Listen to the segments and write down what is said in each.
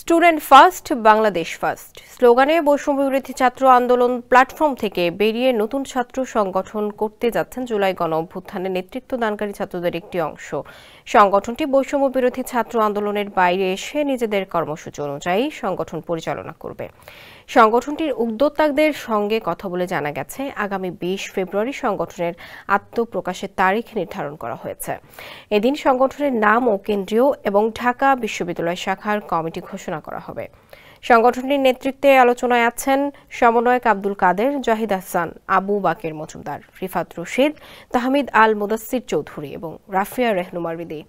Student first Bangladesh first স্লোগানে বৈষম্যবিরোধী ছাত্র আন্দোলন প্ল্যাটফর্ম থেকে বেরিয়ে নতুন ছাত্র সংগঠন করতে যাচ্ছেন জুলাই গণ অভ্যুত্থানে নেতৃত্ব দানকারী ছাত্রদের একটি অংশ। সংগঠনটি বৈষম্যবিরোধী ছাত্র আন্দোলনের বাইরে এসে নিজেদের কর্মসূচি অনুযায়ী সংগঠন পরিচালনা করবে। সংগঠনটির উদ্যোক্তাদের সঙ্গে কথা বলে জানা গেছে, আগামী ২০ ফেব্রুয়ারি সংগঠনের আত্মপ্রকাশের তারিখ নির্ধারণ করা হয়েছে। এদিন সংগঠনের নাম ও কেন্দ্রীয় এবং ঢাকা বিশ্ববিদ্যালয় শাখার কমিটি ঘোষণা করা হবে। সংগঠনটির নেতৃত্বে আলোচনায় আছেন সমন্বয়ক আব্দুল কাদের, জাহিদ আহসান, আবু বাকের মজুমদার, রিফাত রশিদ, তাহমিদ আল মুদাসসির চৌধুরী এবং রাফিয়া রেহনুমা রিদি।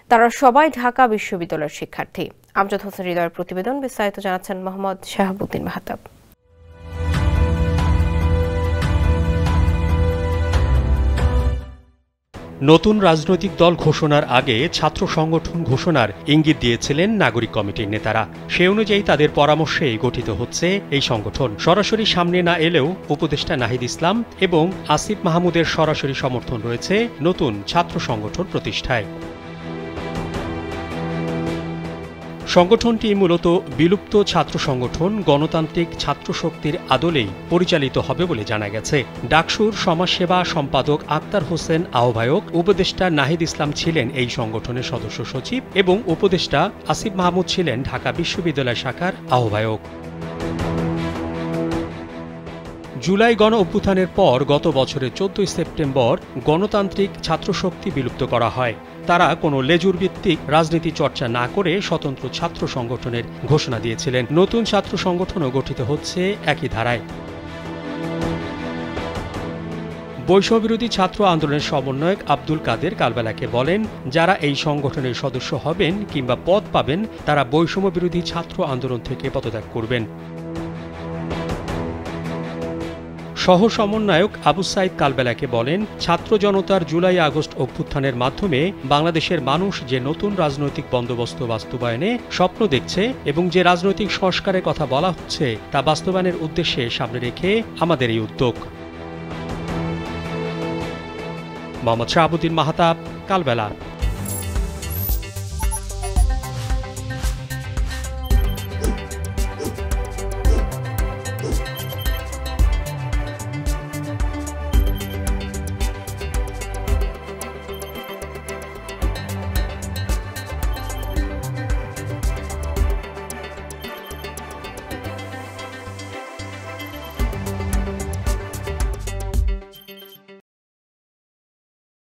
তারা সবাই ঢাকা বিশ্ববিদ্যালয়ের শিক্ষার্থী। আমজাদ হোসেন হৃদয়ের প্রতিবেদন, বিস্তারিত জানাচ্ছেন মোহাম্মদ শাহাবুদ্দিন মাহতাব। নতুন রাজনৈতিক দল ঘোষণার আগে ছাত্র সংগঠন ঘোষণার ইঙ্গিত দিয়েছিলেন নাগরিক কমিটির নেতারা। সে অনুযায়ী তাদের পরামর্শেই গঠিত হচ্ছে এই সংগঠন। সরাসরি সামনে না এলেও উপদেষ্টা নাহিদ ইসলাম এবং আসিফ মাহমুদের সরাসরি সমর্থন রয়েছে নতুন ছাত্র সংগঠন প্রতিষ্ঠায়। সংগঠনটি মূলত বিলুপ্ত ছাত্র সংগঠন গণতান্ত্রিক ছাত্র শক্তির আদলেই পরিচালিত হবে বলে জানা গেছে। ডাকসুর সমাজসেবা সম্পাদক আক্তার হোসেন আহ্বায়ক, উপদেষ্টা নাহিদ ইসলাম ছিলেন এই সংগঠনের সদস্য সচিব এবং উপদেষ্টা আসিফ মাহমুদ ছিলেন ঢাকা বিশ্ববিদ্যালয় শাখার আহ্বায়ক। জুলাই গণ অভ্যুত্থানের পর গত বছরের ১৪ সেপ্টেম্বর গণতান্ত্রিক ছাত্রশক্তি বিলুপ্ত করা হয়। তারা কোনো লেজুর ভিত্তিক রাজনীতি চর্চা না করে স্বতন্ত্র ছাত্র সংগঠনের ঘোষণা দিয়েছিলেন। নতুন ছাত্র সংগঠনও গঠিত হচ্ছে একই ধারায়। বৈষম্যবিরোধী ছাত্র আন্দোলনের সমন্বয়ক আব্দুল কাদের কালবেলাকে বলেন, যারা এই সংগঠনের সদস্য হবেন কিংবা পদ পাবেন তারা বৈষম্যবিরোধী ছাত্র আন্দোলন থেকে পদত্যাগ করবেন। সহ সমন্বয়ক আবু সাইদ কালবেলাকে বলেন, ছাত্র জনতার জুলাই আগস্ট অভ্যুত্থানের মাধ্যমে বাংলাদেশের মানুষ যে নতুন রাজনৈতিক বন্দোবস্ত বাস্তবায়নে স্বপ্ন দেখছে এবং যে রাজনৈতিক সংস্কারের কথা বলা হচ্ছে তা বাস্তবায়নের উদ্দেশ্যে সামনে রেখে আমাদের এই উদ্যোগ। মোহাম্মদ শাহাবুদ্দিন মাহতাব, কালবেলা।